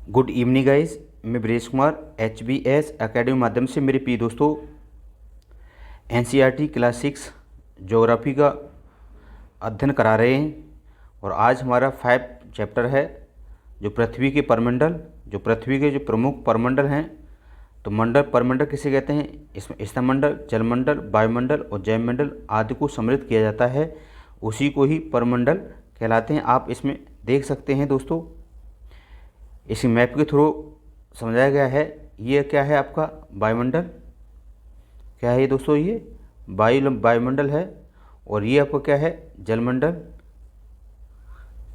Good evening guys, मैं ब्रेश Kumar HBS academy माध्यम से मेरे प्रिय दोस्तों NCERT क्लास 6 ज्योग्राफी का अध्ययन करा रहे हैं। और आज हमारा 5 चैप्टर है जो पृथ्वी के परमंडल, जो पृथ्वी के जो प्रमुख परमंडल हैं। तो मंडल परमंडल किसे कहते हैं? इसमें स्तरमंडल, जलमंडल, वायुमंडल और जैवमंडल आदि को सम्मिलित किया जाता है, उसी को ही परमंडल कहलाते हैं। आप इसमें देख सकते हैं दोस्तों, इसी मैप के थ्रू समझाया गया है। ये क्या है आपका वायुमंडल, क्या है ये दोस्तों? ये वायुमंडल है। और ये आपका क्या है? जलमंडल,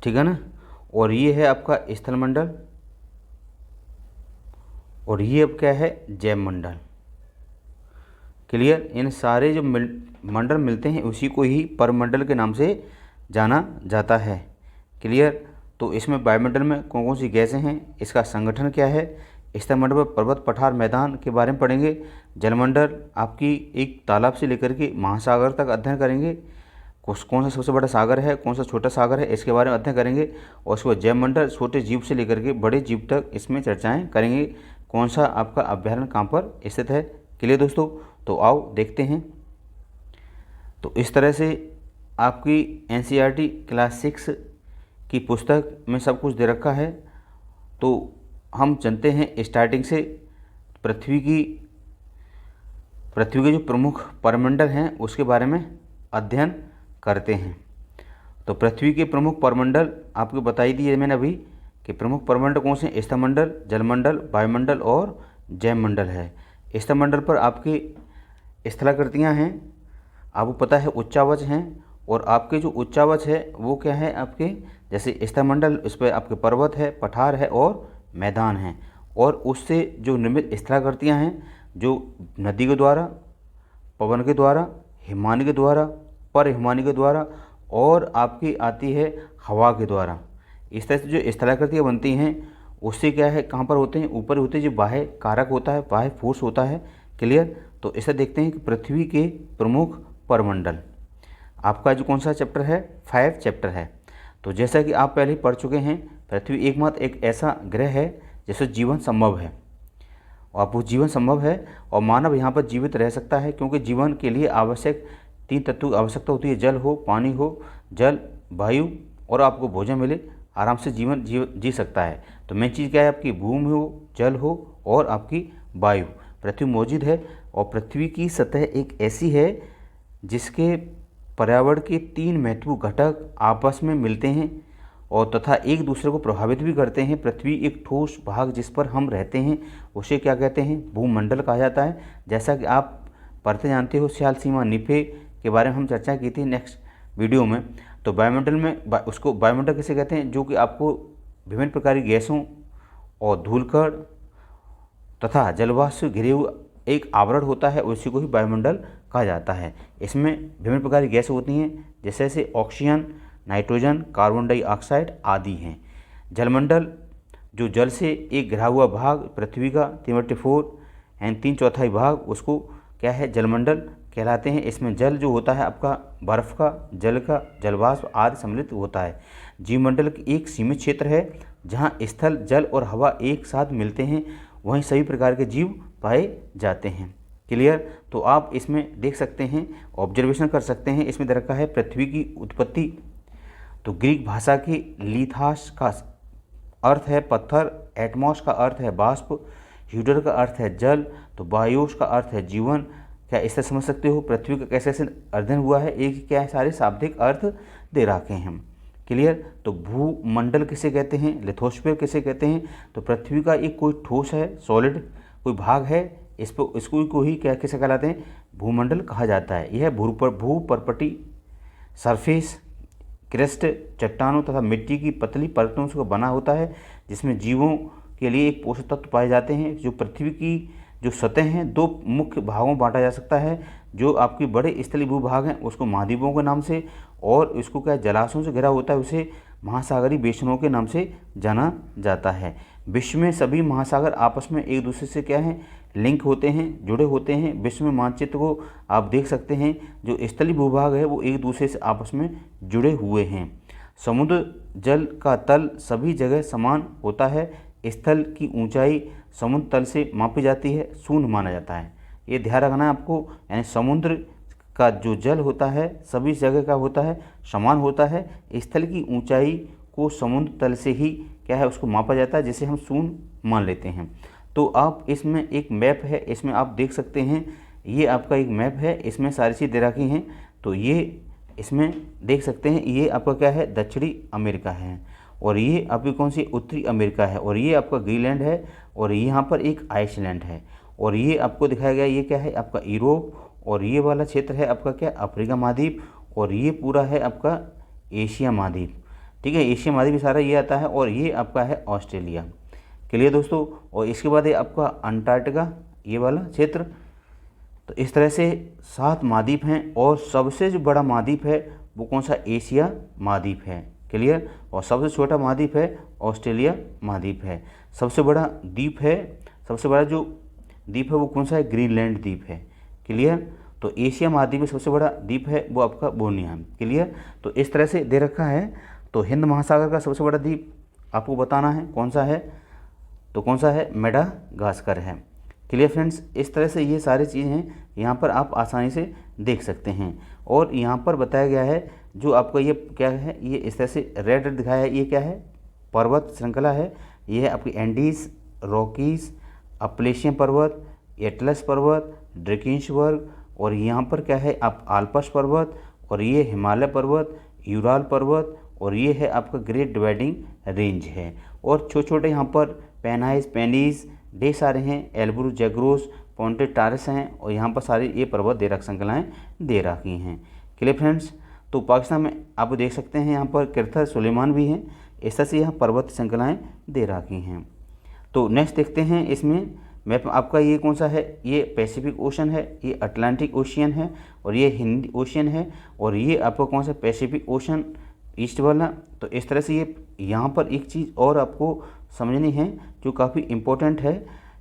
ठीक है ना। और ये है आपका स्थलमंडल, और ये अब क्या है? जैवमंडल। क्लियर? इन सारे जो मंडल मिलते हैं उसी को ही परमंडल के नाम से जाना जाता है। क्लियर? तो इसमें वायुमंडल में कौन कौन सी गैसें हैं, इसका संगठन क्या है, स्तरमंडल में पर्वत, पठार, मैदान के बारे में पढ़ेंगे। जलमंडल आपकी एक तालाब से लेकर के महासागर तक अध्ययन करेंगे। कौन सा सबसे बड़ा सागर है, कौन सा छोटा सागर है, इसके बारे में अध्ययन करेंगे। और उसके बाद जैवमंडल छोटे जीव से लेकर के बड़े जीव तक इसमें चर्चाएँ करेंगे। कौन सा आपका अभ्यारण्य कहाँ पर स्थित है। क्लियर दोस्तों? तो आओ देखते हैं। तो इस तरह से आपकी NCERT क्लास 6 की पुस्तक में सब कुछ दे रखा है। तो हम जानते हैं स्टार्टिंग से पृथ्वी के जो प्रमुख परमंडल हैं उसके बारे में अध्ययन करते हैं। तो पृथ्वी के प्रमुख परमंडल आपको बताई दिए मैंने अभी कि प्रमुख परमंडल कौन से? स्तरमंडल, जलमंडल, वायुमंडल और जैवमंडल है। स्तरमंडल पर आपकी स्थलाकृतियाँ हैं, आपको पता है उच्चावच हैं। और आपके जो उच्चावच है वो क्या है आपके? जैसे स्तरमंडल, उस पर आपके पर्वत है, पठार है और मैदान हैं। और उससे जो निर्मित स्थलाकृतियाँ हैं, जो नदी के द्वारा, पवन के द्वारा, हिमानी के द्वारा, पर हिमानी के द्वारा और आपकी आती है हवा के द्वारा। इस तरह से जो स्थलाकृतियाँ बनती हैं उससे क्या है, कहाँ पर होते हैं? ऊपर होते हैं। जो बाह्य कारक होता है, बाह्य फोर्स होता है। क्लियर? तो इसे देखते हैं कि पृथ्वी के प्रमुख परमंडल आपका जो कौन सा चैप्टर है? 5 चैप्टर है। तो जैसा कि आप पहले ही पढ़ चुके हैं, पृथ्वी एकमात्र एक ऐसा ग्रह है जिससे जीवन संभव है। और वो जीवन संभव है और मानव यहाँ पर जीवित रह सकता है, क्योंकि जीवन के लिए आवश्यक 3 तत्वों की आवश्यकता होती है। जल हो, पानी हो, जल, वायु और आपको भोजन मिले, आराम से जीवन जी सकता है। तो मेन चीज़ क्या है आपकी? भूमि हो, जल हो और आपकी वायु। पृथ्वी मौजूद है और पृथ्वी की सतह एक ऐसी है जिसके पर्यावरण के 3 महत्वपूर्ण घटक आपस में मिलते हैं और तथा एक दूसरे को प्रभावित भी करते हैं। पृथ्वी एक ठोस भाग जिस पर हम रहते हैं उसे क्या कहते हैं? भूमंडल कहा जाता है। जैसा कि आप पढ़ते जानते हो, स्याल सीमा निफे के बारे में हम चर्चा की थी नेक्स्ट वीडियो में। तो वायुमंडल में उसको वायुमंडल किसे कहते हैं? जो कि आपको विभिन्न प्रकार की गैसों और धूलकण तथा जलवाष्प से घिरे हुए एक आवरण होता है, उसी को ही वायुमंडल कहा जाता है। इसमें विभिन्न प्रकार की गैसें होती हैं, जैसे ऑक्सीजन, नाइट्रोजन, कार्बन डाइऑक्साइड आदि हैं। जलमंडल जो जल से एक घिरा हुआ भाग, पृथ्वी का 3/4 भाग, उसको क्या है? जलमंडल कहलाते हैं। इसमें जल जो होता है आपका बर्फ़ का, जल का, जलवाष्प आदि सम्मिलित होता है। जीवमंडल एक सीमित क्षेत्र है जहाँ स्थल, जल और हवा एक साथ मिलते हैं, वहीं सभी प्रकार के जीव पाए जाते हैं। क्लियर? तो आप इसमें देख सकते हैं, ऑब्जर्वेशन कर सकते हैं। इसमें दे रखा है पृथ्वी की उत्पत्ति। तो ग्रीक भाषा की लिथास का अर्थ है पत्थर, एटमॉस का अर्थ है बाष्प, ह्यूडर का अर्थ है जल, तो बायोस का अर्थ है जीवन। क्या इससे समझ सकते हो पृथ्वी का कैसे अध्ययन हुआ है? एक क्या है, सारे शाब्दिक अर्थ दे रखे हैं हम। क्लियर? तो भूमंडल किसे कहते हैं? लिथोस्फीयर किसे कहते हैं? तो पृथ्वी का एक कोई ठोस है, सॉलिड कोई भाग है, इसको को ही क्या किसे कहलाते हैं? भूमंडल कहा जाता है। यह भूपर्पटी सरफेस, क्रस्ट, चट्टानों तथा मिट्टी की पतली परतों से बना होता है, जिसमें जीवों के लिए एक पोषक तत्व पाए जाते हैं। जो पृथ्वी की जो सतह हैं 2 मुख्य भागों में बांटा जा सकता है। जो आपकी बड़े स्थलीय भूभाग हैं उसको महाद्वीपों के नाम से, और इसको क्या जलाशयों से घिरा होता है उसे महासागरीय बेसिनों के नाम से जाना जाता है। विश्व में सभी महासागर आपस में एक दूसरे से क्या है? लिंक होते हैं, जुड़े होते हैं। विश्व में मानचित्र को आप देख सकते हैं, जो स्थलीय भूभाग है वो एक दूसरे से आपस में जुड़े हुए हैं। समुद्र जल का तल सभी जगह समान होता है, स्थल की ऊंचाई समुद्र तल से मापी जाती है शून्य माना जाता है। ये ध्यान रखना है आपको, यानी समुद्र का जो जल होता है सभी जगह का होता है, समान होता है। स्थल की ऊंचाई को समुद्र तल से ही क्या है उसको मापा जाता है, जिसे हम शून्य मान लेते हैं। तो आप इसमें एक मैप है, इसमें आप देख सकते हैं, ये आपका एक मैप है, इसमें सारी चीज़ दे रखी हैं। तो ये इसमें देख सकते हैं, ये आपका क्या है दक्षिणी अमेरिका है, और ये आपकी कौन सी उत्तरी अमेरिका है, और ये आपका ग्रीनलैंड है, और यहाँ पर एक आइसलैंड है, और ये आपको दिखाया गया ये क्या है आपका यूरोप, और ये वाला क्षेत्र है आपका क्या अफ्रीका महाद्वीप, और ये पूरा है आपका एशिया महाद्वीप। ठीक है, एशिया महाद्वीप सारा ये आता है, और ये आपका है ऑस्ट्रेलिया। क्लियर दोस्तों। और इसके बाद है आपका अंटार्कटिका, ये वाला क्षेत्र। तो इस तरह से 7 महाद्वीप हैं, और सबसे जो बड़ा महाद्वीप है वो कौन सा एशिया महाद्वीप है। क्लियर। और सबसे छोटा महाद्वीप है ऑस्ट्रेलिया महाद्वीप है। सबसे बड़ा द्वीप है, सबसे बड़ा जो द्वीप है वो कौन सा है ग्रीनलैंड द्वीप है। क्लियर। तो एशिया महाद्वीप में सबसे बड़ा द्वीप है वो आपका बोर्निया है। क्लियर। तो इस तरह से दे रखा है। तो हिंद महासागर का सबसे बड़ा द्वीप आपको बताना है कौन सा है, तो कौन सा है मेडागास्कर है। Clear friends. इस तरह से ये सारी चीज़ें हैं, यहाँ पर आप आसानी से देख सकते हैं। और यहाँ पर बताया गया है जो आपका ये क्या है, ये इस तरह से रेड रेड दिखाया है, ये क्या है पर्वत श्रृंखला है। ये है आपकी एंडीज, रॉकीज, अपलेशियन पर्वत, एटलस पर्वत, ड्रेकिंसबर्ग, और यहाँ पर क्या है आप आल्प्स पर्वत, और ये हिमालय पर्वत, यूराल पर्वत, और ये है आपका ग्रेट डिवाइडिंग रेंज है। और छोटे छोटे यहाँ पर पेनाइज, पेनीज ढेर सारे हैं, एल्ब्रूस, जैग्रोस, पोंटे टारस हैं, और यहाँ पर सारी ये पर्वत दे रख श्रृंखलाएँ दे रखी हैं। Clear friends. तो पाकिस्तान में आप देख सकते हैं यहाँ पर किरथर सुलेमान भी हैं, इस तरह से यहाँ पर्वत श्रृंखलाएँ दे रखी हैं। तो नेक्स्ट देखते हैं इसमें मैप आपका ये कौन सा है, ये पैसिफिक ओशन है, ये अटलांटिक ओशियन है, और ये हिंदी ओशियन है, और ये आपका कौन सा पैसिफिक ओशन ईस्ट वाला। तो इस तरह से ये यहाँ पर एक चीज़ और आपको समझनी है जो काफ़ी इम्पोर्टेंट है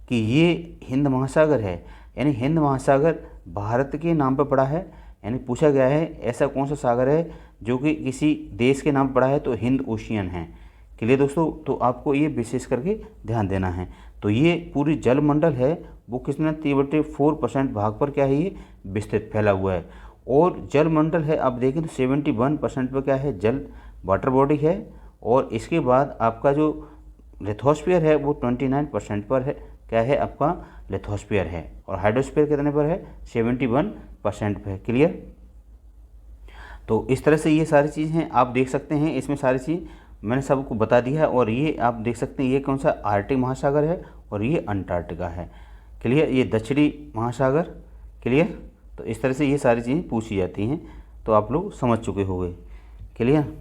कि ये हिंद महासागर है, यानी हिंद महासागर भारत के नाम पर पड़ा है। यानी पूछा गया है ऐसा कौन सा सागर है जो कि किसी देश के नाम पड़ा है, तो हिंद ओशियन है। क्लियर दोस्तों। तो आपको ये विशेष करके ध्यान देना है। तो ये पूरी जल मंडल है वो कितना 3/4% भाग पर क्या है ये विस्तृत फैला हुआ है। और जल मंडल है आप देखें तो 71% पर क्या है जल वाटर बॉडी है, और इसके बाद आपका जो लिथोस्फीयर है वो 29% पर है, क्या है आपका लिथोस्फीयर है, और हाइड्रोस्फीयर कितने पर है 71% पर है। क्लियर। तो इस तरह से ये सारी चीज़ हैं आप देख सकते हैं, इसमें सारी चीज़ मैंने सबको बता दिया है। और ये आप देख सकते हैं ये कौन सा आर्कटिक महासागर है, और ये अंटार्कटिका है। क्लियर। ये दक्षिणी महासागर। क्लियर। तो इस तरह से ये सारी चीज़ें पूछी जाती हैं, तो आप लोग समझ चुके होंगे। क्लियर।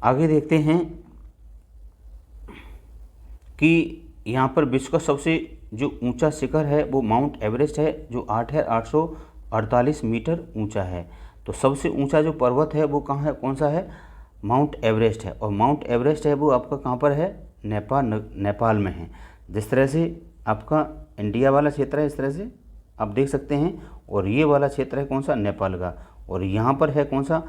आगे देखते हैं कि यहाँ पर विश्व का सबसे जो ऊंचा शिखर है वो माउंट एवरेस्ट है, जो 8,848 मीटर ऊंचा है। तो सबसे ऊंचा जो पर्वत है वो कहाँ है, कौन सा है, माउंट एवरेस्ट है। और माउंट एवरेस्ट है वो आपका कहाँ पर है, नेपाल में है। जिस तरह से आपका इंडिया वाला क्षेत्र है इस तरह से आप देख सकते हैं, और ये वाला क्षेत्र है कौन सा, नेपाल का। और यहाँ पर है कौन सा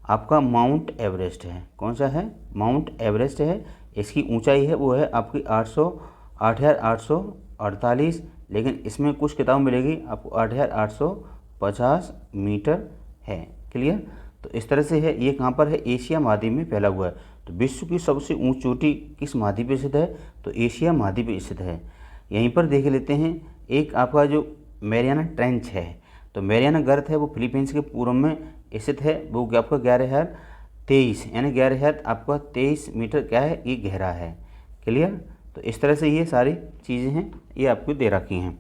आपका माउंट एवरेस्ट है, कौन सा है, माउंट एवरेस्ट है। इसकी ऊंचाई है वो है आपकी 8,848, लेकिन इसमें कुछ किताब मिलेगी आपको 8,850 मीटर है। क्लियर। तो इस तरह से है, ये कहाँ पर है, एशिया महाद्वीप में फैला हुआ है। तो विश्व की सबसे ऊंची चोटी किस महाद्वीप पर स्थित है, तो एशिया महाद्वीप पर स्थित है। यहीं पर देख लेते हैं एक आपका जो मैरियाना ट्रेंच है, तो मैरियाना गर्त है वो फिलीपींस के पूर्व में स्थित है, वो आपका 11,023 यानी 11,000 आपका 23 मीटर क्या है ये गहरा है। क्लियर। तो इस तरह से ये सारी चीज़ें हैं ये आपको दे रखी हैं।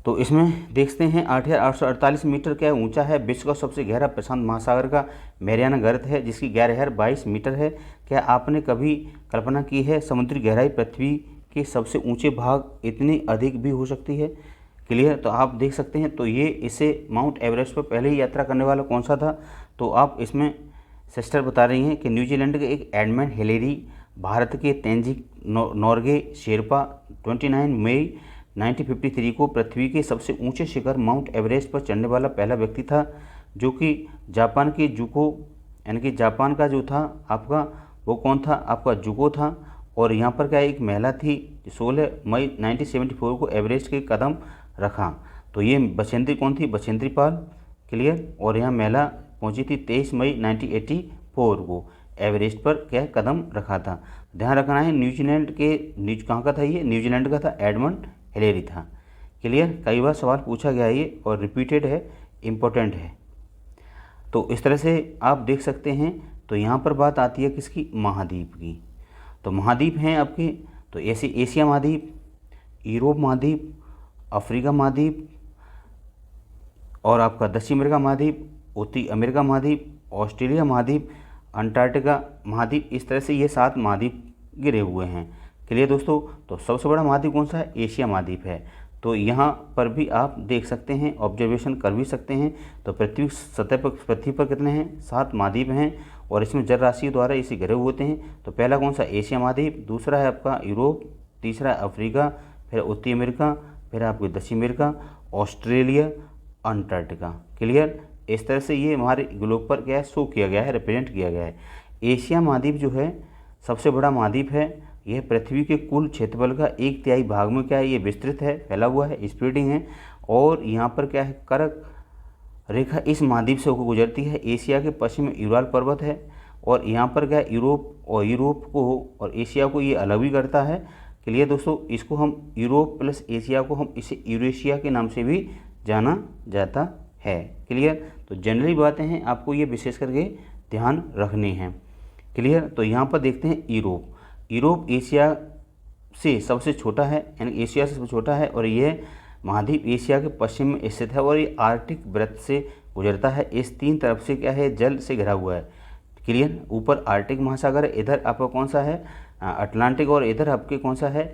तो इसमें देखते हैं 8,848 मीटर क्या ऊंचा है। विश्व का सबसे गहरा प्रशांत महासागर का मैरियाना गर्त है जिसकी 11,022 मीटर है। क्या आपने कभी कल्पना की है समुद्री गहराई पृथ्वी के सबसे ऊंचे भाग इतनी अधिक भी हो सकती है। क्लियर। तो आप देख सकते हैं, तो ये इसे माउंट एवरेस्ट पर पहले ही यात्रा करने वाला कौन सा था, तो आप इसमें सिस्टर बता रही हैं कि न्यूजीलैंड के एक एडमंड हिलेरी, भारत के तेंजिंग नोर्गे शेरपा 29 मई 1953 को पृथ्वी के सबसे ऊंचे शिखर माउंट एवरेस्ट पर चढ़ने वाला पहला व्यक्ति था, जो कि जापान के जुको यानी कि जापान का जो था आपका वो कौन था, आपका जुको था। और यहाँ पर क्या है, एक महिला थी 16 मई 1974 को एवरेस्ट के कदम रखा। तो ये बछेंद्री कौन थी, बछेंद्री पाल। क्लियर। और यहाँ महिला पहुँची थी 23 मई 1984 को एवरेस्ट पर क्या कदम रखा था। ध्यान रखना है न्यूजीलैंड के कहाँ का था, ये न्यूजीलैंड का था, एडमंड हिलेरी था। क्लियर। कई बार सवाल पूछा गया है ये और रिपीटेड है, इम्पोर्टेंट है। तो इस तरह से आप देख सकते हैं। तो यहाँ पर बात आती है किसकी, महाद्वीप की। तो महाद्वीप हैं आपके, तो ऐसे एशिया महाद्वीप, यूरोप महाद्वीप, अफ्रीका महाद्वीप और आपका दक्षिण अमेरिका महाद्वीप, उत्तरी अमेरिका महाद्वीप, ऑस्ट्रेलिया महाद्वीप, अंटार्कटिका महाद्वीप। इस तरह से ये 7 महाद्वीप गिरे हुए हैं। क्लियर दोस्तों। तो सबसे बड़ा महाद्वीप कौन सा है, एशिया महाद्वीप है। तो यहाँ पर भी आप देख सकते हैं, ऑब्जर्वेशन कर भी सकते हैं। तो पृथ्वी सतह पर, पृथ्वी पर कितने हैं, 7 महाद्वीप हैं और इसमें जल राशि द्वारा इसे घिरे हुए होते हैं। तो पहला कौन सा, एशिया महाद्वीप, दूसरा है आपका यूरोप, तीसरा है अफ्रीका, फिर उत्तरी अमेरिका, फिर आपके दक्षिण अमेरिका, ऑस्ट्रेलिया, अंटार्कटिका। क्लियर। इस तरह से ये हमारे ग्लोब पर क्या है, शो किया गया है, रिप्रेजेंट किया गया है। एशिया महाद्वीप जो है सबसे बड़ा महाद्वीप है। यह पृथ्वी के कुल क्षेत्रफल का 1/3 भाग में क्या है, ये विस्तृत है, फैला हुआ है, स्प्रेडिंग है। और यहाँ पर क्या है, कर्क रेखा इस महाद्वीप से होकर गुजरती है। एशिया के पश्चिम में यूराल पर्वत है और यहाँ पर क्या है, यूरोप को और एशिया को ये अलग भी करता है। क्लियर दोस्तों। इसको हम यूरोप प्लस एशिया को हम इसे यूरेशिया के नाम से भी जाना जाता है। क्लियर। तो जनरली बातें हैं, आपको ये विशेष करके ध्यान रखनी है। क्लियर। तो यहाँ पर देखते हैं यूरोप एशिया से सबसे छोटा है, यानी एशिया से सबसे छोटा है और यह महाद्वीप एशिया के पश्चिम में स्थित है और ये आर्कटिक वृत्त से गुजरता है। इस 3 तरफ से क्या है, जल से घिरा हुआ है। क्लियर। ऊपर आर्कटिक महासागर है, इधर आपका कौन सा है, अटलांटिक, और इधर आपके कौन सा है,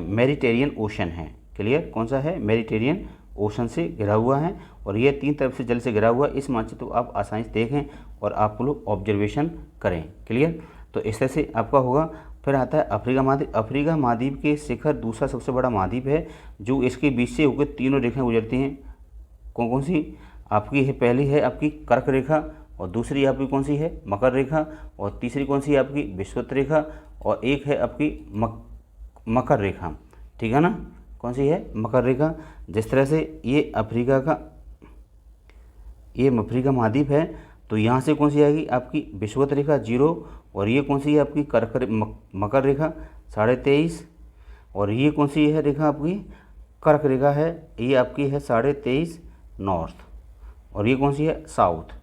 मेडिटेरियन ओशन है। क्लियर। कौन सा है, मेडिटेरियन ओशन से घिरा हुआ है और ये 3 तरफ से जल से घिरा हुआ है। इस मानचित्र को आप आसानी से देखें और आप लोग ऑब्जर्वेशन करें। क्लियर। तो इस तरह से आपका होगा। फिर आता है अफ्रीका महाद्वीप। अफ्रीका महाद्वीप के शिखर दूसरा सबसे बड़ा महाद्वीप है, जो इसके बीच से होकर 3 रेखाएं गुजरती हैं। कौन कौन सी आपकी है, पहली है आपकी कर्क रेखा और दूसरी आपकी कौन सी है, मकर रेखा, और तीसरी कौन सी है आपकी, विषुवत रेखा, और एक है आपकी मकर रेखा। ठीक है ना, कौन सी है, मकर रेखा। जिस तरह से ये अफ्रीका महाद्वीप है, तो यहाँ से कौन सी आएगी आपकी विषुवत रेखा 0, और ये कौन सी है आपकी मकर रेखा 23.5, और ये कौन सी है रेखा आपकी, कर्क रेखा है, ये आपकी है 23.5 नॉर्थ, और ये कौन सी है, साउथ।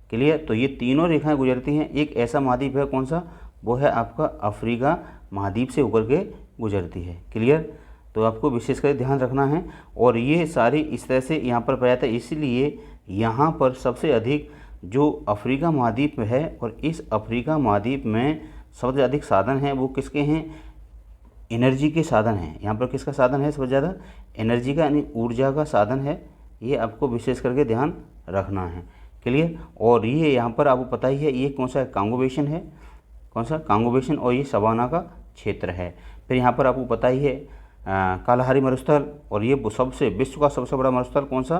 क्लियर। तो ये तीनों रेखाएं गुजरती हैं। एक ऐसा महाद्वीप है कौन सा, वो है आपका अफ्रीका महाद्वीप से होकर के गुजरती है। क्लियर। तो आपको विशेषकर ध्यान रखना है। और ये सारी इस तरह से यहाँ पर पाया जाता है, इसलिए यहाँ पर सबसे अधिक जो अफ्रीका महाद्वीप है, और इस अफ्रीका महाद्वीप में सबसे अधिक साधन हैं वो किसके हैं, एनर्जी के साधन हैं। यहाँ पर किसका साधन है सबसे ज़्यादा, एनर्जी का, यानी ऊर्जा का साधन है। ये आपको विशेष करके ध्यान रखना है। क्लियर। और ये यहाँ पर आपको पता ही है, ये कौन सा है, कांगो बेसिन है, कौन सा, कांगो बेसिन, और ये सवाना का क्षेत्र है। फिर यहाँ पर आपको पता ही है कालाहारी मरुस्थल, और ये सबसे विश्व का सबसे बड़ा मरुस्थल कौन सा,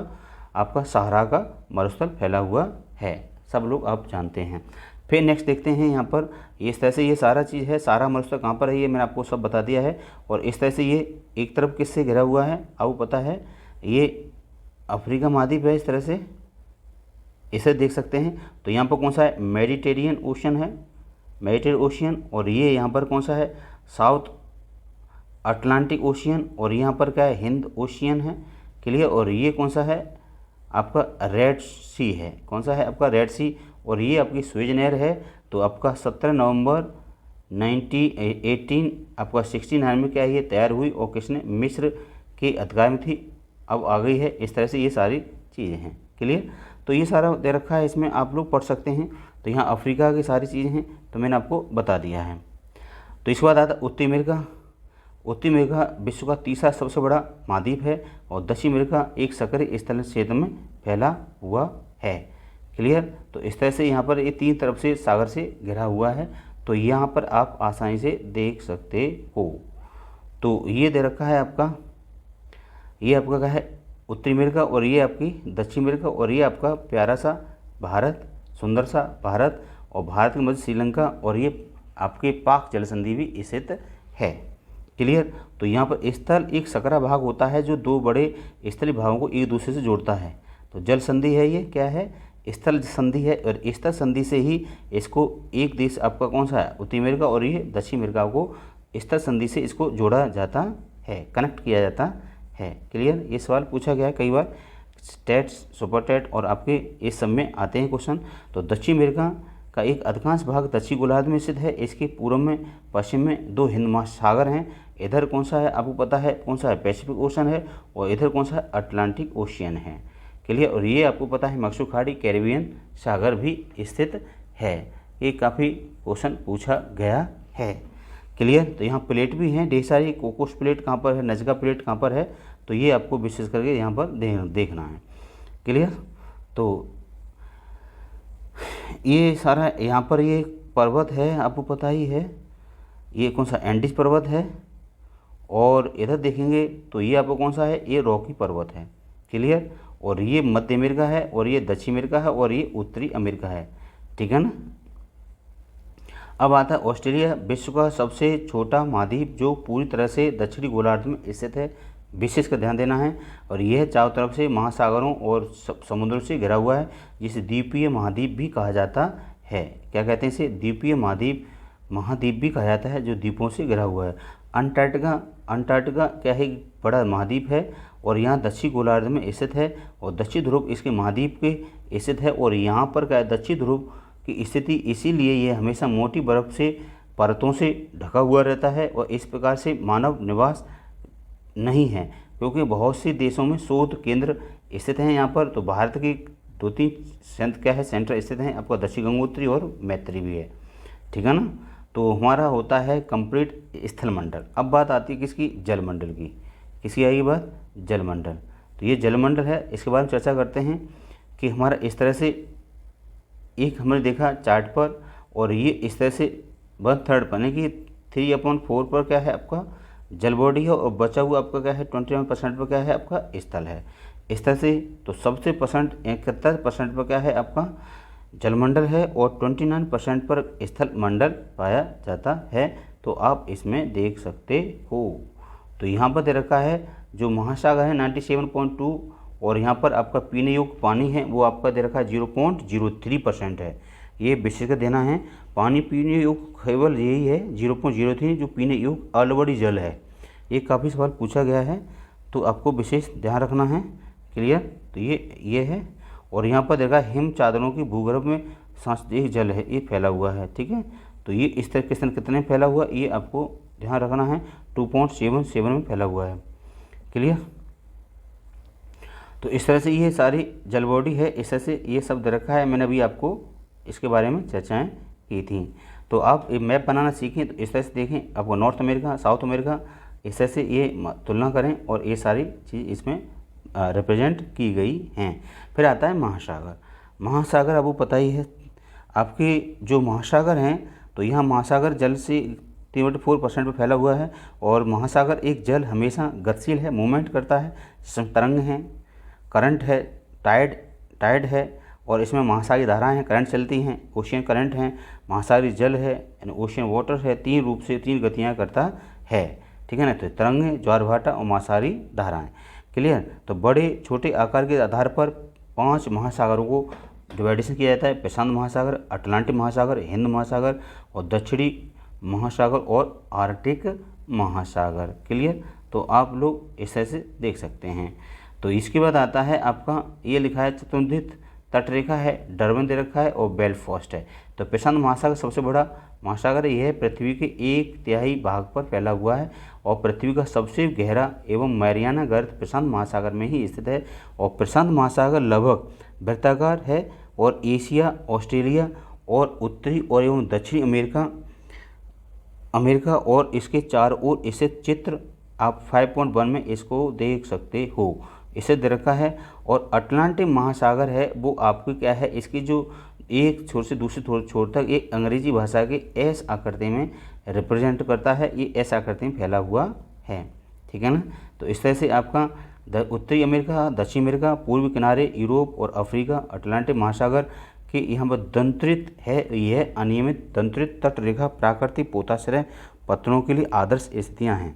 आपका सहारा का मरुस्थल फैला हुआ है, सब लोग आप जानते हैं। फिर नेक्स्ट देखते हैं यहाँ पर, इस तरह से ये सारा चीज़ है, सारा मरुस्थल कहाँ पर है ये मैंने आपको सब बता दिया है। और इस तरह से ये एक तरफ किससे घिरा हुआ है, आपको पता है ये अफ्रीका महाद्वीप है। इस तरह से इसे देख सकते हैं। तो यहाँ पर कौन सा है, मेडिटेरियन ओशन है, मेडिटेरियन ओशियन, और ये यहाँ पर कौन सा है, साउथ अटलांटिक ओशियन, और यहाँ पर क्या है, हिंद ओशियन है। क्लियर। और ये कौन सा है आपका, रेड सी है, कौन सा है आपका, रेड सी, और ये आपकी स्वेज नहर है। तो आपका 17 नवंबर 1918 आपका 69 में क्या है ये तैयार हुई, और किसने, मिस्र के अधिकार में थी, अब आ गई है। इस तरह से ये सारी चीज़ें हैं। क्लियर। तो ये सारा दे रखा है, इसमें आप लोग पढ़ सकते हैं। तो यहाँ अफ्रीका की सारी चीज़ें हैं, तो मैंने आपको बता दिया है। तो इसके बाद आता उत्तरी अमेरिका। उत्तरी अमेरिका विश्व का तीसरा सबसे बड़ा महाद्वीप है, और दक्षिण अमेरिका एक सक्रिय स्थल क्षेत्र में फैला हुआ है। क्लियर। तो इस तरह से यहाँ पर ये 3 तरफ से सागर से घिरा हुआ है, तो यहाँ पर आप आसानी से देख सकते हो। तो ये दे रखा है आपका, ये आपका क्या है, उत्तरी अमेरिका, और ये आपकी दक्षिण अमेरिका, और ये आपका प्यारा सा भारत, सुंदर सा भारत, और भारत के मध्य श्रीलंका, और ये आपके पाक जल संधि भी स्थित है। क्लियर। तो यहाँ पर स्थल एक सकरा भाग होता है जो दो बड़े स्थलीय भागों को एक दूसरे से जोड़ता है। तो जल संधि है, ये क्या है, स्थल संधि है। और स्थल संधि से ही इसको एक देश आपका कौन सा है, उत्तरी अमेरिका और ये दक्षिण अमेरिका को स्थल संधि से इसको जोड़ा जाता है, कनेक्ट किया जाता है। क्लियर। ये सवाल पूछा गया है कई बार, टेट, सुपर टेट और आपके इस सब में आते हैं क्वेश्चन। तो दक्षिण अमेरिका का एक अधिकांश भाग दक्षिण गोलार्ध में स्थित है। इसके पूर्व में पश्चिम में दो हिंद महासागर हैं। इधर कौन सा है आपको पता है, कौन सा है, पैसिफिक ओशन है, और इधर कौन सा है, अटलांटिक ओशियन है। क्लियर। और ये आपको पता है मैक्सिको खाड़ी, कैरिबियन सागर भी स्थित है। ये काफ़ी क्वेश्चन पूछा गया है। क्लियर। तो यहाँ प्लेट भी हैं ढेर सारी, कोकोस प्लेट कहाँ पर है, नजका प्लेट कहाँ पर है, तो ये आपको विशेष करके यहाँ पर देखना है। क्लियर। तो ये सारा यहाँ पर ये पर्वत है, आपको पता ही है, ये कौन सा, एंडीज पर्वत है। और इधर देखेंगे तो ये आपको कौन सा है, ये रॉकी पर्वत है। क्लियर। और ये मध्य अमेरिका है, और ये दक्षिण अमेरिका है, और ये उत्तरी अमेरिका है। ठीक है ना। अब आता है ऑस्ट्रेलिया, विश्व का सबसे छोटा महाद्वीप जो पूरी तरह से दक्षिणी गोलार्ध में स्थित है। विशेष का ध्यान देना है। और यह चारों तरफ से महासागरों और समुद्रों से घिरा हुआ है, जिसे द्वीपीय महाद्वीप भी कहा जाता है। क्या कहते हैं इसे, द्वीपीय महाद्वीप भी कहा जाता है, जो द्वीपों से घिरा हुआ है। अंटार्कटिका क्या है, बड़ा महाद्वीप है, और यहाँ दक्षिण गोलार्ध में स्थित है। और दक्षिण ध्रुव इसके महाद्वीप के स्थित है। और यहाँ पर क्या है, दक्षिण ध्रुव की स्थिति इसीलिए यह हमेशा मोटी बर्फ से परतों से ढका हुआ रहता है, और इस प्रकार से मानव निवास नहीं है, क्योंकि बहुत से देशों में शोध केंद्र स्थित हैं यहाँ पर। तो भारत के 2-3 क्या है, सेंटर स्थित हैं, आपका दक्षिण गंगोत्री और मैत्री भी है। ठीक है ना। तो हमारा होता है कंप्लीट स्थलमंडल। अब बात आती है किसकी, जलमंडल की। किसकी आएगी बात, जलमंडल। तो ये जलमंडल है, इसके बारे में चर्चा करते हैं कि हमारा इस तरह से एक हमने देखा चार्ट पर, और ये इस तरह से 1/3 यानी कि 3/4 पर क्या है आपका जल बॉडी है, और बचा हुआ आपका क्या है 21% पर क्या है आपका स्थल है। इस तरह से तो सबसे 71% पर क्या है आपका जलमंडल है, और 29% पर स्थल मंडल पाया जाता है। तो आप इसमें देख सकते हो। तो यहाँ पर दे रखा है जो महासागर है 97.2, और यहाँ पर आपका पीने योग्य पानी है वो आपका दे रखा है 0.03% है। ये विशेष देना है, पानी पीने योग्य केवल यही है 0.03 जो पीने योग्य अलवड़ी जल है। ये काफ़ी सवाल पूछा गया है, तो आपको विशेष ध्यान रखना है। क्लियर। तो ये है। और यहाँ पर देखा हिम चादरों की भूगर्भ में सांस्कृतिक जल है, ये फैला हुआ है। ठीक है। तो ये इस तरह के कितने फैला हुआ, ये आपको ध्यान रखना है, 2.77 में फैला हुआ है। क्लियर। तो इस तरह से ये सारी जल बॉडी है, इस तरह से ये सब दे रखा है। मैंने अभी आपको इसके बारे में चर्चाएं की थी। तो आप ये मैप बनाना सीखें, तो इस तरह से देखें, आपको नॉर्थ अमेरिका, साउथ अमेरिका, इस तरह से ये तुलना करें, और ये सारी चीज़ इसमें रिप्रेजेंट की गई हैं। फिर आता है महासागर। महासागर आपको पता ही है, आपके जो महासागर हैं, तो यहाँ महासागर जल से 3/4% पर फैला हुआ है। और महासागर एक जल हमेशा गतिशील है, मूवमेंट करता है, जिसमें तरंग हैं, करंट है, टाइड है, और इसमें महासागरीय धाराएं हैं, करंट चलती हैं, ओशियन करंट हैं, महासागरीय जल है यानी ओशियन वाटर है। 3 रूप से 3 गतियाँ करता है। ठीक है ना। तो तरंगें, ज्वार भाटा और महासागरीय धाराएं। क्लियर। तो बड़े छोटे आकार के आधार पर 5 महासागरों को डिवाइडेशन किया जाता है, प्रशांत महासागर, अटलांटिक महासागर, हिंद महासागर, और दक्षिणी महासागर, और आर्कटिक महासागर। क्लियर। तो आप लोग इस तरह से देख सकते हैं। तो इसके बाद आता है आपका ये लिखा है चतुर्दित तटरेखा है, डरबन दे रखा है, और बेलफास्ट है। तो प्रशांत महासागर सबसे बड़ा महासागर है, यह पृथ्वी के 1/3 भाग पर फैला हुआ है, और पृथ्वी का सबसे गहरा एवं मैरियाना गर्त प्रशांत महासागर में ही स्थित है। और प्रशांत महासागर लगभग वृत्ताकार है, और एशिया, ऑस्ट्रेलिया और उत्तरी और एवं दक्षिणी अमेरिका और इसके चारों ओर स्थित चित्र आप 5.1 में इसको देख सकते हो, इसे दे रखा है। और अटलांटिक महासागर है वो आपको क्या है, इसकी जो एक छोर से दूसरे छोर तक एक अंग्रेजी भाषा के एस आकृति में रिप्रेजेंट करता है, ये एस आकृति में फैला हुआ है। ठीक है ना। तो इस तरह से आपका उत्तरी अमेरिका, दक्षिण अमेरिका, पूर्वी किनारे यूरोप और अफ्रीका, अटलांटिक महासागर कि यहाँ पर दंत्रित है, यह अनियमित दंत्रित तटरेखा प्राकृतिक पोताश्रय पत्थरों के लिए आदर्श स्थितियाँ हैं।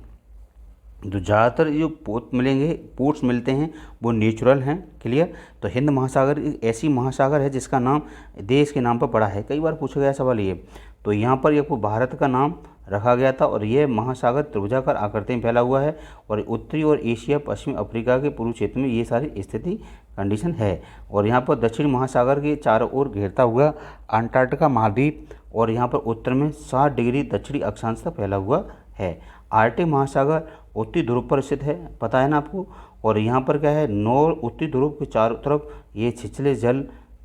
जो ज़्यादातर जो पोर्ट्स मिलते हैं वो नेचुरल हैं। क्लियर। तो हिंद महासागर एक ऐसी महासागर है जिसका नाम देश के नाम पर पड़ा है। कई बार पूछा गया सवाल ये। तो यहाँ पर ये भारत का नाम रखा गया था और यह महासागर त्रिभुजाकार आकृति में फैला हुआ है और उत्तरी और एशिया पश्चिमी अफ्रीका के पूर्वी क्षेत्र में ये सारी स्थिति कंडीशन है। और यहाँ पर दक्षिण महासागर के चारों ओर घेरता हुआ अंटार्कटिका महाद्वीप और यहाँ पर उत्तर में 60 डिग्री दक्षिणी अक्षांश तक फैला हुआ है। आर्कटिक महासागर उत्तरी ध्रुव पर स्थित है, पता है ना आपको। और यहाँ पर क्या है, उत्तरी ध्रुव के चारों तरफ ये छिछले जल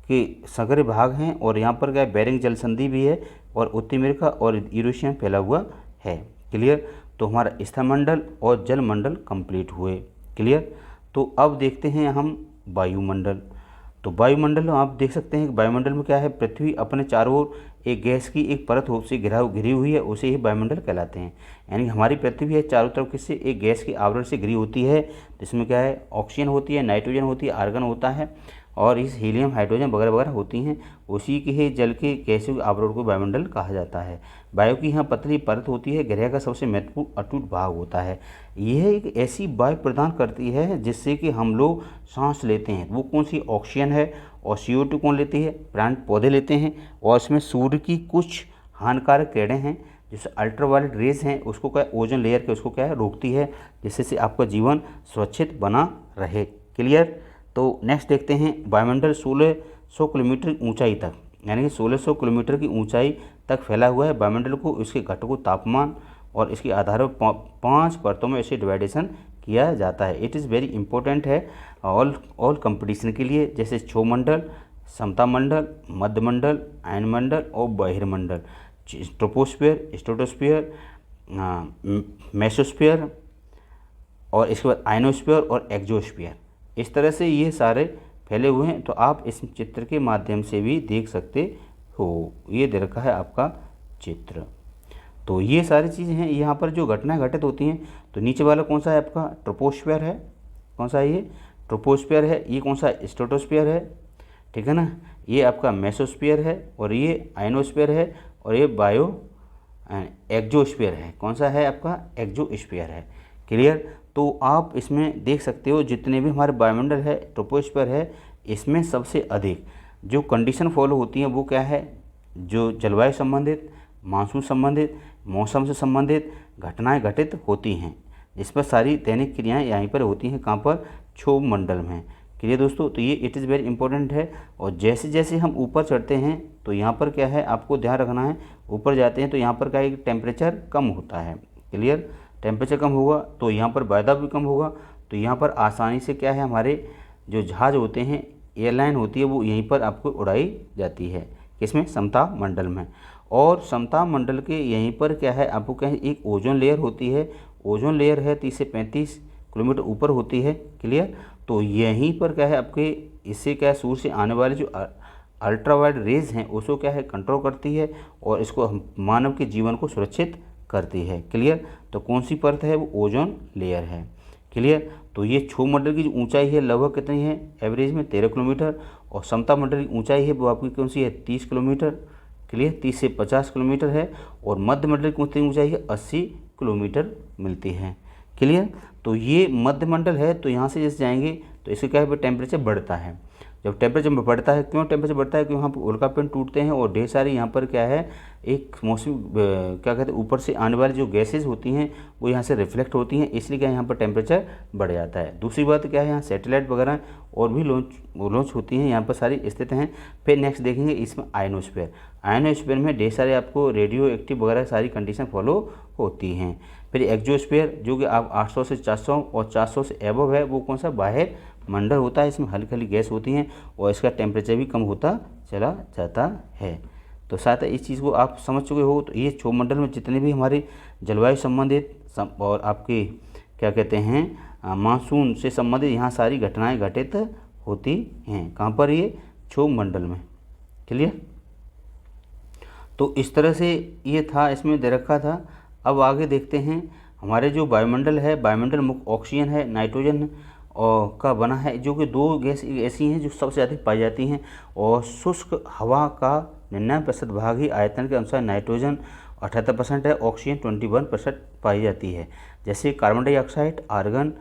के सघरे भाग हैं और यहाँ पर क्या है, बेरिंग जल संधि भी है और उत्तरी अमेरिका और यूरेशिया में फैला हुआ है। क्लियर। तो हमारा स्थलमंडल और जलमंडल कंप्लीट हुए। क्लियर। तो अब देखते हैं हम वायुमंडल। तो वायुमंडल आप देख सकते हैं कि वायुमंडल में क्या है, पृथ्वी अपने चारों ओर एक गैस की एक परत से घिरी हुई है, उसे ही वायुमंडल कहलाते हैं। यानी हमारी पृथ्वी है चारों तरफ किससे, एक गैस की आवरण से घिरी होती है, जिसमें क्या है, ऑक्सीजन होती है, नाइट्रोजन होती है, आर्गन होता है और इस हीलियम हाइड्रोजन वगैरह वगैरह होती हैं। उसी के ही जल के गैसीय आवरण को वायुमंडल कहा जाता है। वायु की यहाँ पतली परत होती है, ग्रह का सबसे महत्वपूर्ण अटूट भाग होता है। यह एक ऐसी वायु प्रदान करती है जिससे कि हम लोग सांस लेते हैं। वो कौन सी, ऑक्सीजन है। और CO2 कौन लेती है, प्लांट पौधे लेते हैं। और इसमें सूर्य की कुछ हानिकारक किरणें हैं, जैसे अल्ट्रावायलेट रेज हैं, उसको क्या ओजोन लेयर के उसको क्या है, रोकती है, जिससे से आपका जीवन सुरक्षित बना रहे। क्लियर। तो नेक्स्ट देखते हैं वायुमंडल 1600 किलोमीटर ऊंचाई तक, यानी कि 1600 किलोमीटर की ऊंचाई तक फैला हुआ है। वायुमंडल को इसके घटकों तापमान और इसके आधार पर 5 परतों में इसे डिवाइडेशन किया जाता है। इट इज़ वेरी इंपॉर्टेंट है ऑल कंपटीशन के लिए, जैसे क्षोमंडल, समता मंडल, मध्यमंडल, आयनमंडल और बहिर्मंडल, ट्रोपोस्फीयर, स्ट्रेटोस्फीयर, मेसोस्फीयर और इसके बाद आयनोस्फीयर और एक्सोस्फीयर। इस तरह से ये सारे फैले हुए हैं। तो आप इस चित्र के माध्यम से भी देख सकते हो। ये दे रखा है आपका चित्र। तो ये सारी चीज़ें हैं, यहाँ पर जो घटनाएं घटित होती हैं। तो नीचे वाला कौन सा है आपका, ट्रोपोस्फीयर है। कौन सा है ये, ट्रोपोस्फीयर है। ये कौन सा, स्ट्रेटोस्फीयर है, ठीक है ना। ये आपका मेसोस्फीयर है और ये आयनोस्फीयर है और ये एक्सोस्फीयर है। कौन सा है आपका, एक्सोस्फीयर है। क्लियर। तो आप इसमें देख सकते हो जितने भी हमारे वायुमंडल है, ट्रोपोस्फीयर है, इसमें सबसे अधिक जो कंडीशन फॉलो होती हैं वो क्या है, जो जलवायु संबंधित, मानसून संबंधित, मौसम से संबंधित घटनाएं घटित होती हैं, जिस पर सारी दैनिक क्रियाएं यहीं पर होती हैं। कहाँ पर, क्षोभमंडल में। क्लियर दोस्तों। तो ये इट इज़ वेरी इंपॉर्टेंट है। और जैसे जैसे हम ऊपर चढ़ते हैं तो यहाँ पर क्या है, आपको ध्यान रखना है, ऊपर जाते हैं तो यहाँ पर क्या है, टेम्परेचर कम होता है। क्लियर। टेम्परेचर कम होगा तो यहाँ पर वायदा भी कम होगा। तो यहाँ पर आसानी से क्या है, हमारे जो जहाज़ होते हैं, एयरलाइन होती है, वो यहीं पर आपको उड़ाई जाती है। किसमें, समता मंडल में। और समता मंडल के यहीं पर क्या है, आपको क्या है, एक ओजोन लेयर होती है। ओजोन लेयर है 30 से 35 किलोमीटर ऊपर होती है। क्लियर। तो यहीं पर क्या है, आपके इससे क्या है, सूर्य से आने वाले जो अल्ट्रावायलेट रेज हैं उसको क्या है, कंट्रोल करती है और इसको मानव के जीवन को सुरक्षित करती है। क्लियर। तो कौन सी परत है, वो ओजोन लेयर है। क्लियर। तो ये क्षोभमंडल की जो ऊंचाई है लगभग कितनी है, एवरेज में 13 किलोमीटर। और समता मंडल की ऊंचाई है वो आपकी कौन सी है, 30 किलोमीटर। क्लियर। 30 से 50 किलोमीटर है। और मध्य मंडल की ऊंचाई है 80 किलोमीटर मिलती है। क्लियर। तो ये मध्य मंडल है। तो यहाँ से जैसे जाएंगे तो इससे क्या है, टेम्परेचर बढ़ता है। जब टेम्परेचर बढ़ता है, क्यों टेम्परेचर बढ़ता है, क्योंकि वहाँ पर उल्कापिंड टूटते हैं और ढेर सारी यहाँ पर क्या है, एक मौसमी क्या कहते हैं, ऊपर से आने वाली जो गैसेज होती हैं वो यहाँ से रिफ्लेक्ट होती हैं, इसलिए क्या यहाँ पर टेम्परेचर बढ़ जाता है। दूसरी बात क्या है, यहाँ सैटेलाइट वगैरह और भी लॉन्च होती हैं, यहाँ पर सारी स्थित हैं। फिर नेक्स्ट देखेंगे इसमें आयनोस्फीयर। आयनोस्फीयर में ढेर सारे आपको रेडियो एक्टिव वगैरह सारी कंडीशन फॉलो होती हैं। फिर एक्सोस्फीयर जो कि आप 800 से 400 और 400 से एबव है, वो कौन सा, बाहर मंडल होता है। इसमें हल्की हल्की गैस होती हैं और इसका टेम्परेचर भी कम होता चला जाता है। तो शायद इस चीज़ को आप समझ चुके हो। तो ये क्षोभमंडल में जितने भी हमारे जलवायु संबंधित और आपके क्या कहते हैं, मानसून से संबंधित यहाँ सारी घटनाएं घटित होती हैं। कहाँ पर, ये क्षोभमंडल में। क्लियर। तो इस तरह से ये था, इसमें दे रखा था। अब आगे देखते हैं हमारे जो वायुमंडल है, वायुमंडल मुख्य ऑक्सीजन है, नाइट्रोजन और का बना है, जो कि 2 गैस ऐसी हैं जो सबसे अधिक पाई जाती हैं। और शुष्क हवा का 99% भाग ही आयतन के अनुसार नाइट्रोजन 78% है, ऑक्सीजन 21% पाई जाती है। जैसे कार्बन डाइऑक्साइड, आर्गन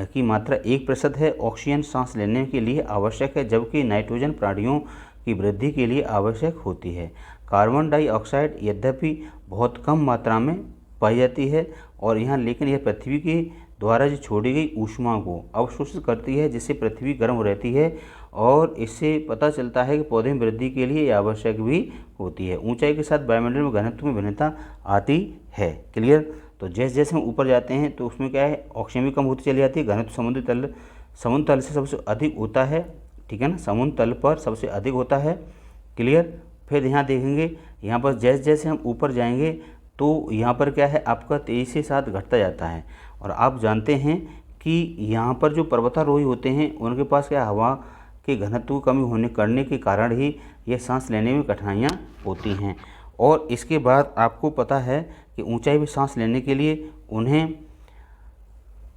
की मात्रा 1% है, ऑक्सीजन सांस लेने के लिए आवश्यक है, जबकि नाइट्रोजन प्राणियों की वृद्धि के लिए आवश्यक होती है। कार्बन डाइऑक्साइड यद्यपि बहुत कम मात्रा में पाई जाती है और लेकिन यह पृथ्वी के द्वारा जो छोड़ी गई ऊष्मा को अवशोषित करती है, जिससे पृथ्वी गर्म रहती है और इससे पता चलता है कि पौधे में वृद्धि के लिए यह आवश्यक भी होती है। ऊंचाई के साथ वायुमंडल में घनत्व में भिन्नता आती है। क्लियर। तो जैसे जैसे हम ऊपर जाते हैं तो उसमें क्या है, ऑक्सीजन भी कम होती चली जाती है। घनत्व समुद्र तल से सबसे अधिक होता है, ठीक है ना, समुद्र तल पर सबसे अधिक होता है। क्लियर। फिर यहाँ देखेंगे, यहाँ पर जैसे जैसे हम ऊपर जाएंगे तो यहाँ पर क्या है, आपका तेजी के साथ घटता जाता है। और आप जानते हैं कि यहाँ पर जो पर्वतारोही होते हैं उनके पास क्या, हवा के घनत्व की कमी करने के कारण ही ये सांस लेने में कठिनाइयाँ होती हैं। और इसके बाद आपको पता है कि ऊंचाई पर सांस लेने के लिए उन्हें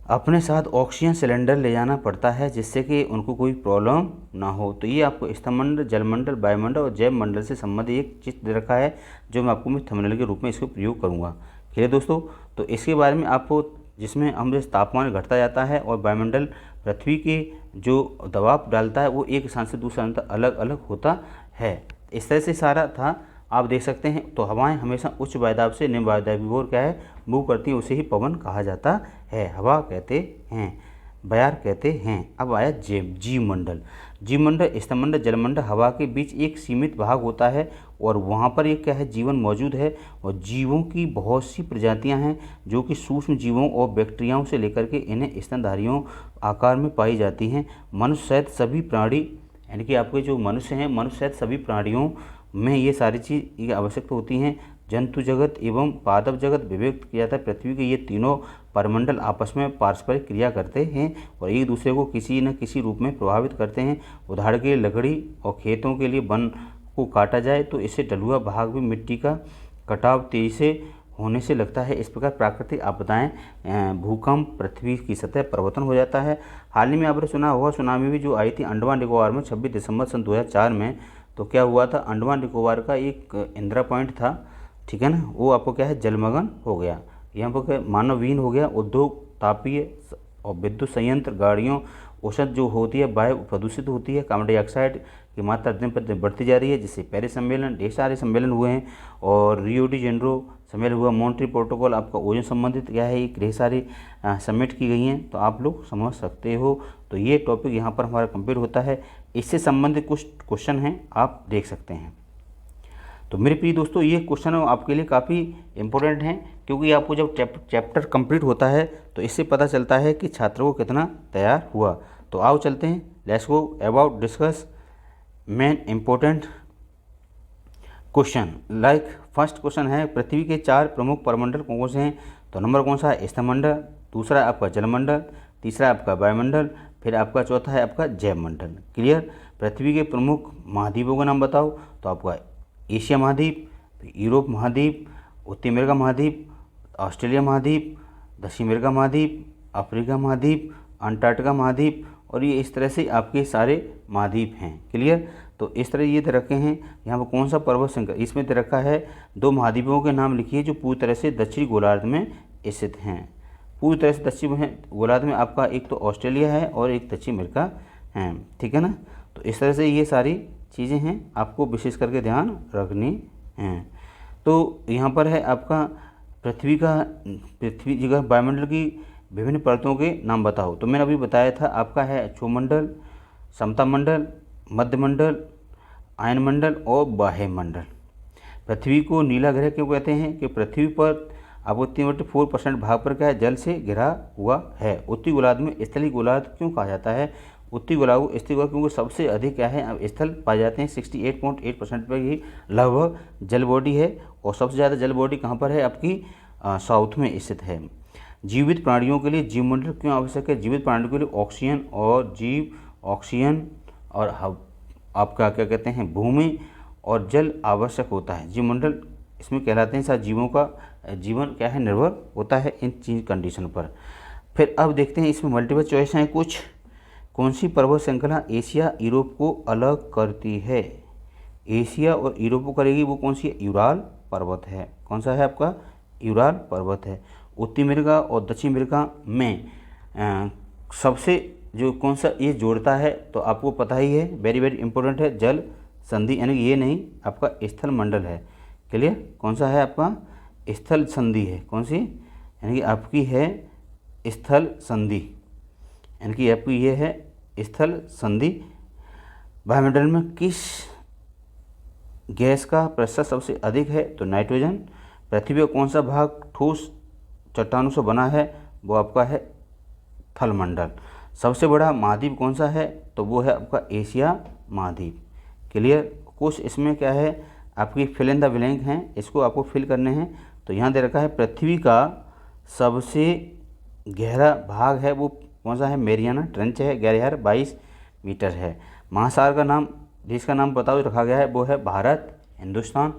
अपने साथ ऑक्सीजन सिलेंडर ले जाना पड़ता है, जिससे कि उनको कोई प्रॉब्लम ना हो। तो ये आपको स्थलमंडल, जलमंडल, वायुमंडल और जैव मंडल से संबंधित एक चित्र दे रखा है, जो मैं आपको थंबनेल के रूप में इसको प्रयोग करूँगा। ठीक है दोस्तों। तो इसके बारे में आपको, जिसमें हम तापमान घटता जाता है और वायुमंडल पृथ्वी के जो दबाव डालता है वो एक स्थान से दूसरे स्थान तक अलग अलग होता है। इस तरह से सारा था, आप देख सकते हैं। तो हवाएं हमेशा उच्च वायुदाब से निम्न वायुदाब की ओर क्या है, मूव करती हैं, उसे ही पवन कहा जाता है, हवा कहते हैं, बयार कहते हैं। अब आया जीव मंडल। जीव मंडल, स्थलमंडल, जलमंडल, हवा के बीच एक सीमित भाग होता है और वहाँ पर एक क्या है, जीवन मौजूद है। और जीवों की बहुत सी प्रजातियाँ हैं, जो कि सूक्ष्म जीवों और बैक्टीरियाओं से लेकर के इन्हें स्तनधारियों आकार में पाई जाती हैं। मनुष्य सहित सभी प्राणी, यानी कि आपके जो मनुष्य हैं, मनुष्य सहित सभी प्राणियों में ये सारी चीज़ आवश्यक होती हैं। जंतु जगत एवं पादप जगत विभक्त किया जाता है। पृथ्वी के ये तीनों परमंडल आपस में पारस्परिक क्रिया करते हैं और एक दूसरे को किसी न किसी रूप में प्रभावित करते हैं। उदाहरण के लिए लकड़ी और खेतों के लिए वन को काटा जाए तो इससे डलुआ भाग भी मिट्टी का कटाव तेजी से होने से लगता है। इस प्रकार प्राकृतिक आपदाएं, भूकंप, पृथ्वी की सतह परिवर्तन हो जाता है। हाल ही में आपने सुना होगा, सुनामी भी जो आई थी अंडमान निकोबार में 26 दिसंबर सन 2004 में। तो क्या हुआ था, अंडमान निकोबार का एक इंदिरा पॉइंट था, ठीक है ना, वो आपको क्या है, जलमग्न हो गया। यहाँ पर क्या मानव विहीन हो गया। उद्योग, तापीय और विद्युत संयंत्र, गाड़ियों, औसत जो होती है वायु प्रदूषित होती है। कार्बन डाइऑक्साइड की मात्रा दिन प्रतिदिन बढ़ती जा रही है, जिससे पेरिस सम्मेलन, ढेर सारे सम्मेलन हुए हैं और रियो डी जेनेरो सम्मेलन हुआ, मॉन्ट्रियल प्रोटोकॉल, आपका ओजोन संबंधित क्या है, एक ढेर सारी समिट की गई हैं। तो आप लोग समझ सकते हो। तो ये टॉपिक यहाँ पर हमारा कंप्लीट होता है। इससे संबंधित कुछ क्वेश्चन हैं, आप देख सकते हैं। तो मेरे प्रिय दोस्तों, ये क्वेश्चन आपके लिए काफ़ी इम्पोर्टेंट हैं, क्योंकि आपको जब चैप्टर कंप्लीट होता है तो इससे पता चलता है कि छात्रों को कितना तैयार हुआ। तो आओ चलते हैं, let's go about discuss main important question. Like first question है, पृथ्वी के 4 प्रमुख परमंडल कौन से हैं। तो नंबर कौन सा है, स्थलमंडल, दूसरा है आपका जलमंडल, तीसरा है आपका वायुमंडल, फिर आपका चौथा है आपका जैव मंडल। क्लियर। पृथ्वी के प्रमुख महाद्वीपों का नाम बताओ। तो आपका एशिया महाद्वीप, यूरोप महाद्वीप, उत्तरी अमेरिका महाद्वीप, ऑस्ट्रेलिया महाद्वीप, दक्षिण अमेरिका महाद्वीप, अफ्रीका महाद्वीप, अंटार्कटिका महाद्वीप, और ये इस तरह से आपके सारे महाद्वीप हैं। क्लियर। तो इस तरह ये दे रखे हैं। यहाँ पर कौन सा पर्वत श्रृंखला, इसमें दे रखा है 2 महाद्वीपों के नाम लिखिए जो पूरी तरह से दक्षिणी गोलार्ध में स्थित हैं। पूरी तरह से दक्षिण गोलार्ध में आपका एक तो ऑस्ट्रेलिया है और एक दक्षिण अमेरिका है, ठीक है ना। तो इस तरह से ये सारी चीज़ें हैं, आपको विशेष करके ध्यान रखनी हैं। तो यहाँ पर है आपका पृथ्वी जगह वायुमंडल की विभिन्न परतों के नाम बताओ। तो मैंने अभी बताया था, आपका है क्षोमंडल, समता मंडल, मध्यमंडल, आयनमंडल और बाह्य मंडल। पृथ्वी को नीला ग्रह क्यों कहते हैं, कि पृथ्वी पर अब 4% भाग पर क्या है, जल से घिरा हुआ है। उत्तरी गोलार्ध में स्थलीय गोलार्ध क्यों कहा जाता है, उत्तरी गोलार्ध को स्थलीय गोलार्ध क्योंकि सबसे अधिक क्या है, स्थल पाए जाते हैं। 68.8% पर ही लगभग जल बॉडी है और सबसे ज़्यादा जल बॉडी कहाँ पर है, आपकी साउथ में स्थित है। जीवित प्राणियों के लिए जीवमंडल क्यों आवश्यक है, जीवित प्राणियों के लिए ऑक्सीजन और आपका क्या कहते हैं, भूमि और जल आवश्यक होता है। जीवमंडल इसमें कहलाते हैं, साथ जीवों का जीवन क्या है, निर्भर होता है इन चीज कंडीशन पर। फिर अब देखते हैं, इसमें मल्टीपल चॉइस हैं कुछ, कौन सी पर्वत श्रृंखला एशिया यूरोप को अलग करती है? एशिया और यूरोप को करेगी वो कौन सी है? यूराल पर्वत है। कौन सा है आपका? यूराल पर्वत है। उत्तरी अमेरिका और दक्षिण अमेरिका में सबसे जो कौन सा ये जोड़ता है, तो आपको पता ही है, वेरी वेरी इंपॉर्टेंट है, जल संधि, यानी कि ये नहीं, आपका स्थल मंडल है। क्लियर? कौन सा है आपका? स्थल संधि है। कौन सी? यानी कि आपकी है स्थल संधि, यानी कि आपकी ये है स्थल संधि। वायुमंडल में किस गैस का प्रतिशत सबसे अधिक है? तो नाइट्रोजन। पृथ्वी का कौन सा भाग ठोस चट्टानों से बना है? वो आपका है थलमंडल। सबसे बड़ा महाद्वीप कौन सा है? तो वो है आपका एशिया महाद्वीप। क्लियर? कुछ इसमें क्या है आपकी फिल इन द ब्लैंक हैं, इसको आपको फिल करने हैं। तो यहाँ दे रखा है पृथ्वी का सबसे गहरा भाग है वो कौन सा है? मेरियाना ट्रेंच है, गहराई 22 मीटर है। महासागर का नाम, देश का नाम बताओ रखा गया है, वो है भारत, हिंदुस्तान।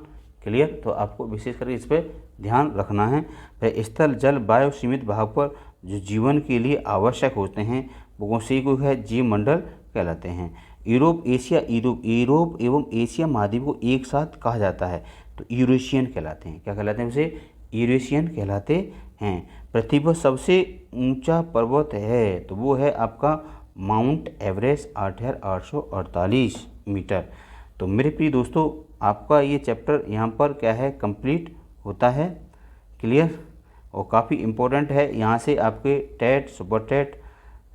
क्लियर? तो आपको विशेष करके इस पर ध्यान रखना है। फिर स्थल जल वायु सीमित भाग पर जो जीवन के लिए आवश्यक होते हैं वो कौन से को है? जीव मंडल कहलाते हैं। यूरोप यूरोप एवं एशिया महाद्वीप को एक साथ कहा जाता है तो यूरेशियन कहलाते हैं। क्या कहलाते हैं उसे? यूरेशियन कहलाते हैं। पृथ्वी पर सबसे ऊंचा पर्वत है तो वो है आपका माउंट एवरेस्ट 8848 मीटर। तो मेरे प्रिय दोस्तों, आपका ये चैप्टर यहाँ पर क्या है? कंप्लीट होता है। क्लियर? और काफ़ी इम्पोर्टेंट है। यहाँ से आपके TET, super TET,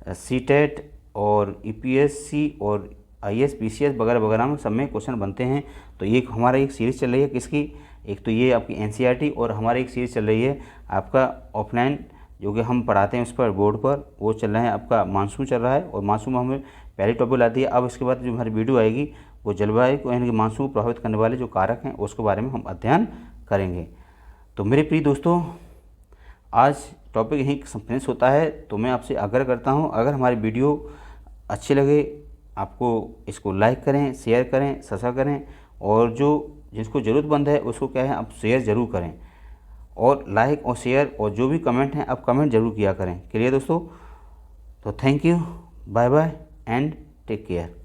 C TET और ईपीएससी और आईएएस पीसीएस वगैरह वगैरह में सब में क्वेश्चन बनते हैं। तो ये हमारा एक सीरीज़ चल रही है किसकी? एक तो ये आपकी एनसीईआरटी, और हमारी एक सीरीज़ चल रही है आपका ऑफलाइन जो कि हम पढ़ाते हैं उस पर बोर्ड पर, वो चल रहा है आपका मानसून चल रहा है। और मानसून में हमें पहली टॉपिक लाती है। अब इसके बाद जो हमारी वीडियो आएगी वो जलवायु को यानी कि मानसून को प्रभावित करने वाले जो कारक हैं उसके बारे में हम अध्ययन करेंगे। तो मेरे प्रिय दोस्तों, आज टॉपिक यहीं फिनिश होता है। तो मैं आपसे आग्रह करता हूं, अगर हमारी वीडियो अच्छी लगे आपको इसको लाइक करें, शेयर करें, सब्सक्राइब करें, और जो जिसको ज़रूरतमंद है उसको क्या है आप शेयर ज़रूर करें, और लाइक और शेयर और जो भी कमेंट हैं आप कमेंट ज़रूर किया करें। क्लियर दोस्तों? तो thank you, bye bye and take care.